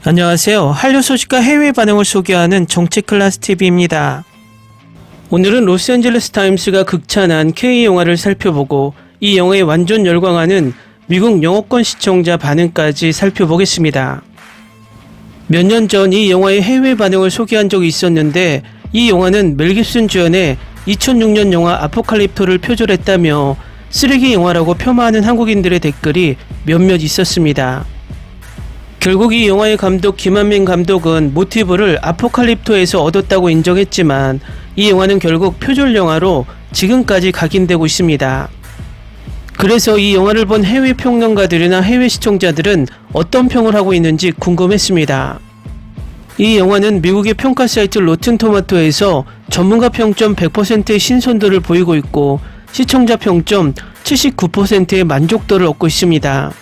안녕하세요. 한류 소식과 해외 반응을 소개하는 정치클래스TV입니다. 오늘은 로스앤젤레스 타임스가 극찬한 K영화를 살펴보고 이 영화에 완전 열광하는 미국 영어권 시청자 반응까지 살펴보겠습니다. 몇 년 전 이 영화의 해외 반응을 소개한 적이 있었는데 이 영화는 멜 깁슨 주연의 2006년 영화 아포칼립토를 표절했다며 쓰레기 영화라고 폄하하는 한국인들의 댓글이 몇몇 있었습니다. 결국 이 영화의 감독 김한민 감독은 모티브를 아포칼립토에서 얻었다고 인정했지만 이 영화는 결국 표절 영화로 지금까지 각인되고 있습니다. 그래서 이 영화를 본 해외 평론가들이나 해외 시청자들은 어떤 평을 하고 있는지 궁금했습니다. 이 영화는 미국의 평가 사이트 로튼토마토에서 전문가 평점 100%의 신선도를 보이고 있고 시청자 평점 79%의 만족도를 얻고 있습니다.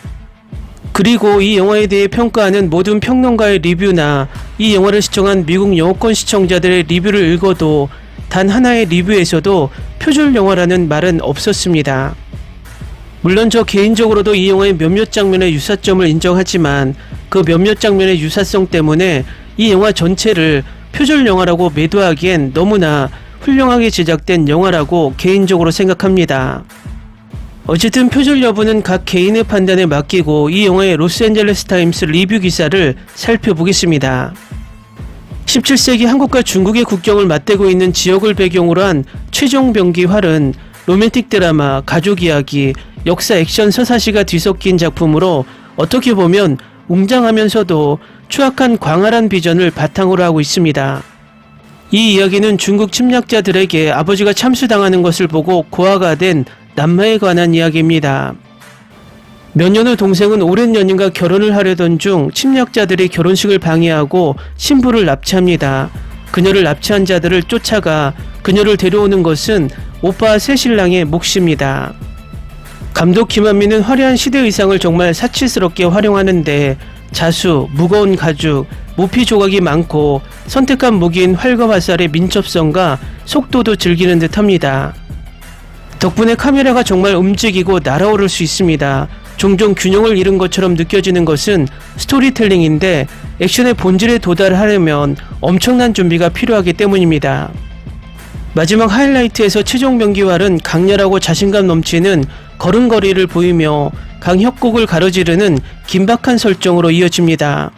그리고 이 영화에 대해 평가하는 모든 평론가의 리뷰나 이 영화를 시청한 미국 영어권 시청자들의 리뷰를 읽어도 단 하나의 리뷰에서도 표절 영화라는 말은 없었습니다. 물론 저 개인적으로도 이 영화의 몇몇 장면의 유사점을 인정하지만 그 몇몇 장면의 유사성 때문에 이 영화 전체를 표절 영화라고 매도하기엔 너무나 훌륭하게 제작된 영화라고 개인적으로 생각합니다. 어쨌든 표절 여부는 각 개인의 판단에 맡기고 이 영화의 로스앤젤레스 타임스 리뷰 기사를 살펴보겠습니다. 17세기 한국과 중국의 국경을 맞대고 있는 지역을 배경으로 한 최종병기 활은 로맨틱 드라마, 가족 이야기, 역사 액션 서사시가 뒤섞인 작품으로 어떻게 보면 웅장하면서도 추악한 광활한 비전을 바탕으로 하고 있습니다. 이 이야기는 중국 침략자들에게 아버지가 참수당하는 것을 보고 고아가 된 남매에 관한 이야기입니다. 몇 년 후 동생은 오랜 연인과 결혼을 하려던 중 침략자들이 결혼식을 방해하고 신부를 납치합니다. 그녀를 납치한 자들을 쫓아가 그녀를 데려오는 것은 오빠 새신랑의 몫입니다. 감독 김한민은 화려한 시대 의상을 정말 사치스럽게 활용하는데 자수, 무거운 가죽, 모피 조각이 많고 선택한 무기인 활과 화살의 민첩성과 속도도 즐기는 듯 합니다. 덕분에 카메라가 정말 움직이고 날아오를 수 있습니다. 종종 균형을 잃은 것처럼 느껴지는 것은 스토리텔링인데 액션의 본질에 도달하려면 엄청난 준비가 필요하기 때문입니다. 마지막 하이라이트에서 최종병기활은 강렬하고 자신감 넘치는 걸음걸이를 보이며 강협곡을 가로지르는 긴박한 설정으로 이어집니다.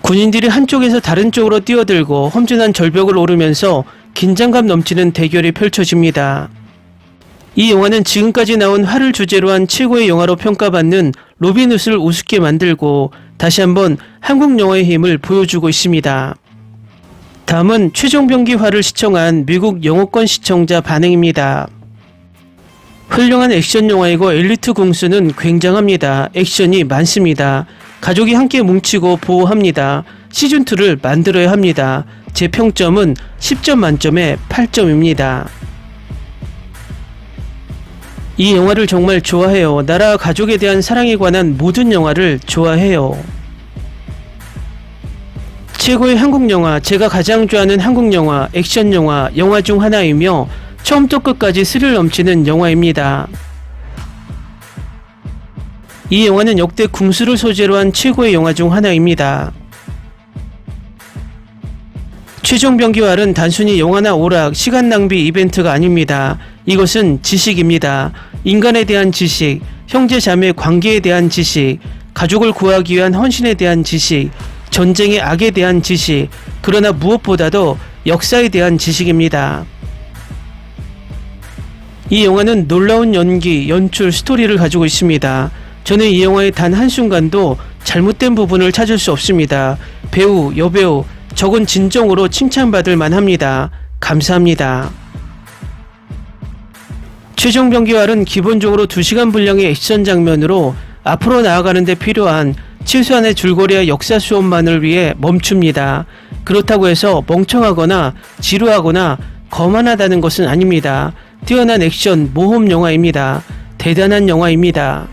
군인들이 한쪽에서 다른 쪽으로 뛰어들고 험준한 절벽을 오르면서 긴장감 넘치는 대결이 펼쳐집니다. 이 영화는 지금까지 나온 활을 주제로 한 최고의 영화로 평가받는 로빈 훗을 우습게 만들고 다시 한번 한국 영화의 힘을 보여주고 있습니다. 다음은 최종병기 활을 시청한 미국 영어권 시청자 반응입니다. 훌륭한 액션 영화이고 엘리트 공수는 굉장합니다. 액션이 많습니다. 가족이 함께 뭉치고 보호합니다. 시즌2를 만들어야 합니다. 제 평점은 10점 만점에 8점입니다. 이 영화를 정말 좋아해요. 나라와 가족에 대한 사랑에 관한 모든 영화를 좋아해요. 최고의 한국 영화, 제가 가장 좋아하는 한국 영화, 액션 영화, 영화 중 하나이며 처음부터 끝까지 스릴 넘치는 영화입니다. 이 영화는 역대 궁수를 소재로 한 최고의 영화 중 하나입니다. 최종병기활은 단순히 영화나 오락, 시간 낭비 이벤트가 아닙니다. 이것은 지식입니다. 인간에 대한 지식, 형제 자매 관계에 대한 지식, 가족을 구하기 위한 헌신에 대한 지식, 전쟁의 악에 대한 지식, 그러나 무엇보다도 역사에 대한 지식입니다. 이 영화는 놀라운 연기, 연출, 스토리를 가지고 있습니다. 저는 이 영화의 단 한순간도 잘못된 부분을 찾을 수 없습니다. 배우, 여배우, 적은 진정으로 칭찬받을 만합니다. 감사합니다. 최종병기활은 기본적으로 2시간 분량의 액션 장면으로 앞으로 나아가는 데 필요한 최소한의 줄거리와 역사 수업만을 위해 멈춥니다. 그렇다고 해서 멍청하거나 지루하거나 거만하다는 것은 아닙니다. 뛰어난 액션, 모험 영화입니다. 대단한 영화입니다.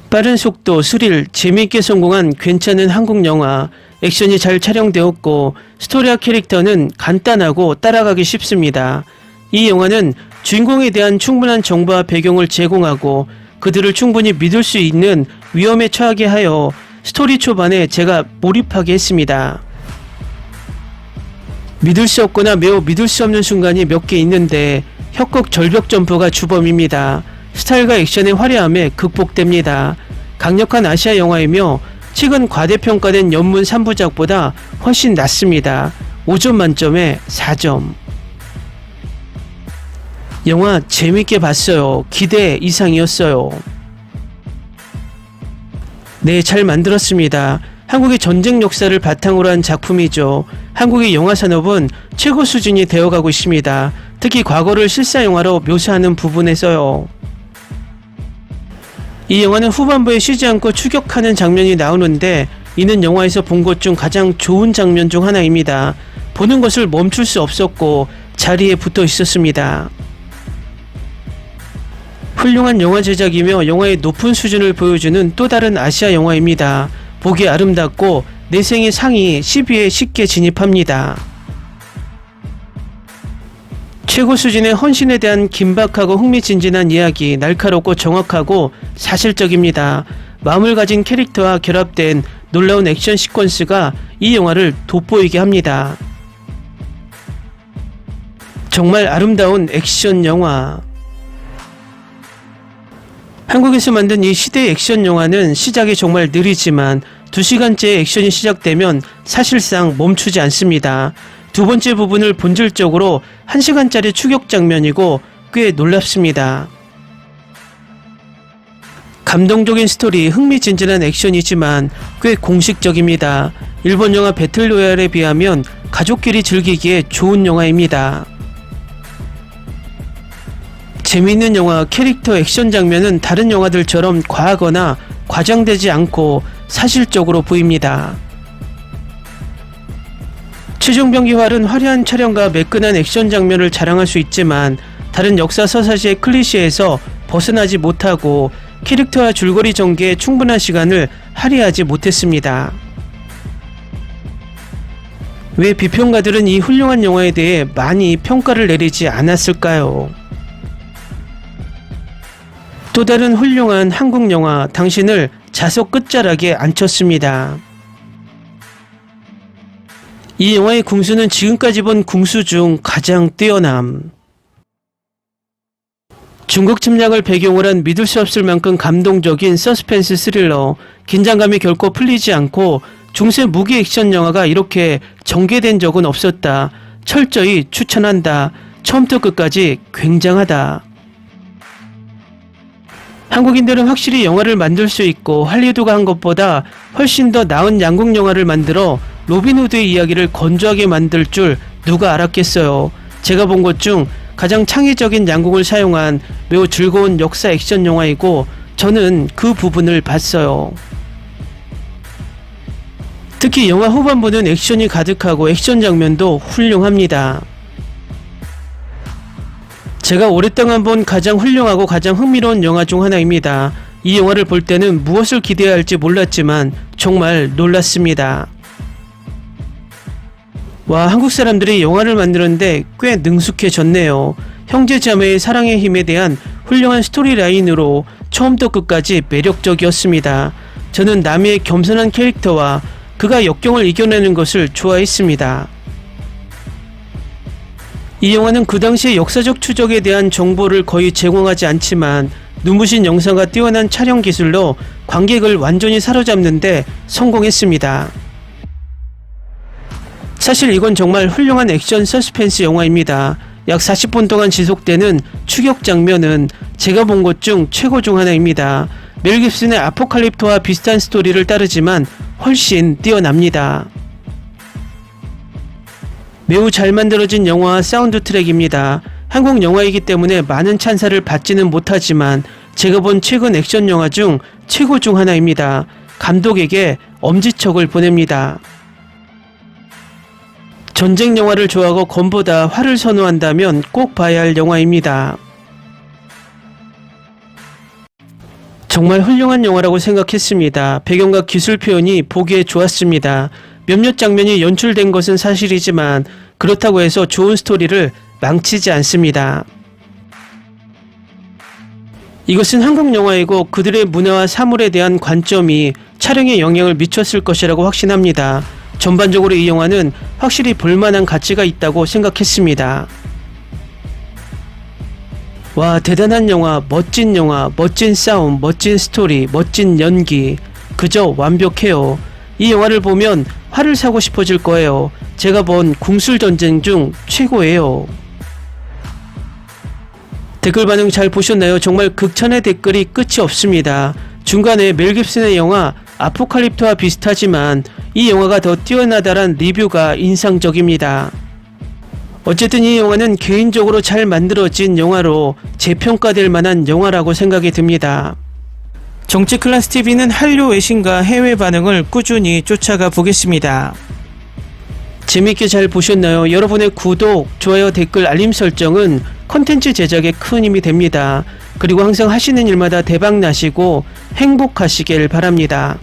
빠른 속도, 스릴, 재미있게 성공한 괜찮은 한국 영화, 액션이 잘 촬영되었고 스토리와 캐릭터는 간단하고 따라가기 쉽습니다. 이 영화는 주인공에 대한 충분한 정보와 배경을 제공하고 그들을 충분히 믿을 수 있는 위험에 처하게 하여 스토리 초반에 제가 몰입하게 했습니다. 믿을 수 없거나 매우 믿을 수 없는 순간이 몇 개 있는데 협곡 절벽 점프가 주범입니다. 스타일과 액션의 화려함에 극복됩니다. 강력한 아시아 영화이며 최근 과대평가된 연문 3부작보다 훨씬 낫습니다. 5점 만점에 4점. 영화 재밌게 봤어요. 기대 이상이었어요. 네, 잘 만들었습니다. 한국의 전쟁 역사를 바탕으로 한 작품이죠. 한국의 영화 산업은 최고 수준이 되어가고 있습니다. 특히 과거를 실사 영화로 묘사하는 부분에서요. 이 영화는 후반부에 쉬지 않고 추격하는 장면이 나오는데 이는 영화에서 본 것 중 가장 좋은 장면 중 하나입니다. 보는 것을 멈출 수 없었고 자리에 붙어 있었습니다. 훌륭한 영화 제작이며 영화의 높은 수준을 보여주는 또 다른 아시아 영화입니다. 보기 아름답고 내생의 상위 10위에 쉽게 진입합니다. 최고 수준의 헌신에 대한 긴박하고 흥미진진한 이야기, 날카롭고 정확하고 사실적입니다. 마음을 가진 캐릭터와 결합된 놀라운 액션 시퀀스가 이 영화를 돋보이게 합니다. 정말 아름다운 액션 영화. 한국에서 만든 이 시대의 액션 영화는 시작이 정말 느리지만 2시간째의 액션이 시작되면 사실상 멈추지 않습니다. 두 번째 부분을 본질적으로 1시간짜리 추격 장면이고 꽤 놀랍습니다. 감동적인 스토리, 흥미진진한 액션이지만 꽤 공식적입니다. 일본 영화 배틀로얄에 비하면 가족끼리 즐기기에 좋은 영화입니다. 재미있는 영화, 캐릭터, 액션 장면은 다른 영화들처럼 과하거나 과장되지 않고 사실적으로 보입니다. 최종병기활은 화려한 촬영과 매끈한 액션 장면을 자랑할 수 있지만 다른 역사 서사시의 클리셰에서 벗어나지 못하고 캐릭터와 줄거리 전개에 충분한 시간을 할애하지 못했습니다. 왜 비평가들은 이 훌륭한 영화에 대해 많이 평가를 내리지 않았을까요? 또 다른 훌륭한 한국 영화, 당신을 좌석 끝자락에 앉혔습니다. 이 영화의 궁수는 지금까지 본 궁수 중 가장 뛰어남. 중국 침략을 배경으로 한 믿을 수 없을 만큼 감동적인 서스펜스 스릴러, 긴장감이 결코 풀리지 않고 중세 무기 액션 영화가 이렇게 전개된 적은 없었다. 철저히 추천한다. 처음부터 끝까지 굉장하다. 한국인들은 확실히 영화를 만들 수 있고 할리우드가 한 것보다 훨씬 더 나은 양국 영화를 만들어 로빈후드의 이야기를 건조하게 만들 줄 누가 알았겠어요. 제가 본 것 중 가장 창의적인 양국을 사용한 매우 즐거운 역사 액션 영화이고 저는 그 부분을 봤어요. 특히 영화 후반부는 액션이 가득하고 액션 장면도 훌륭합니다. 제가 오랫동안 본 가장 훌륭하고 가장 흥미로운 영화 중 하나입니다. 이 영화를 볼 때는 무엇을 기대해야 할지 몰랐지만 정말 놀랐습니다. 와, 한국 사람들이 영화를 만드는데 꽤 능숙해졌네요. 형제자매의 사랑의 힘에 대한 훌륭한 스토리라인으로 처음부터 끝까지 매력적이었습니다. 저는 나미의 겸손한 캐릭터와 그가 역경을 이겨내는 것을 좋아했습니다. 이 영화는 그 당시의 역사적 추적에 대한 정보를 거의 제공하지 않지만 눈부신 영상과 뛰어난 촬영 기술로 관객을 완전히 사로잡는데 성공했습니다. 사실 이건 정말 훌륭한 액션 서스펜스 영화입니다. 약 40분 동안 지속되는 추격 장면은 제가 본 것 중 최고 중 하나입니다. 멜 깁슨의 아포칼립토와 비슷한 스토리를 따르지만 훨씬 뛰어납니다. 매우 잘 만들어진 영화와 사운드 트랙입니다. 한국 영화이기 때문에 많은 찬사를 받지는 못하지만 제가 본 최근 액션 영화 중 최고 중 하나입니다. 감독에게 엄지척을 보냅니다. 전쟁 영화를 좋아하고 건보다 화를 선호한다면 꼭 봐야 할 영화입니다. 정말 훌륭한 영화라고 생각했습니다. 배경과 기술 표현이 보기에 좋았습니다. 몇몇 장면이 연출된 것은 사실이지만 그렇다고 해서 좋은 스토리를 망치지 않습니다. 이것은 한국 영화이고 그들의 문화와 사물에 대한 관점이 촬영에 영향을 미쳤을 것이라고 확신합니다. 전반적으로 이 영화는 확실히 볼만한 가치가 있다고 생각했습니다. 와, 대단한 영화, 멋진 싸움, 멋진 스토리, 멋진 연기. 그저 완벽해요. 이 영화를 보면 활을 사고 싶어질 거예요. 제가 본 궁술전쟁 중 최고예요. 댓글 반응 잘 보셨나요? 정말 극찬의 댓글이 끝이 없습니다. 중간에 멜 깁슨의 영화 아포칼립토와 비슷하지만 이 영화가 더 뛰어나다란 리뷰가 인상적입니다. 어쨌든 이 영화는 개인적으로 잘 만들어진 영화로 재평가될 만한 영화라고 생각이 듭니다. 정치 클래스 TV는 한류 외신과 해외 반응을 꾸준히 쫓아가 보겠습니다. 재밌게 잘 보셨나요? 여러분의 구독, 좋아요, 댓글, 알림 설정은 컨텐츠 제작에 큰 힘이 됩니다. 그리고 항상 하시는 일마다 대박 나시고 행복하시길 바랍니다.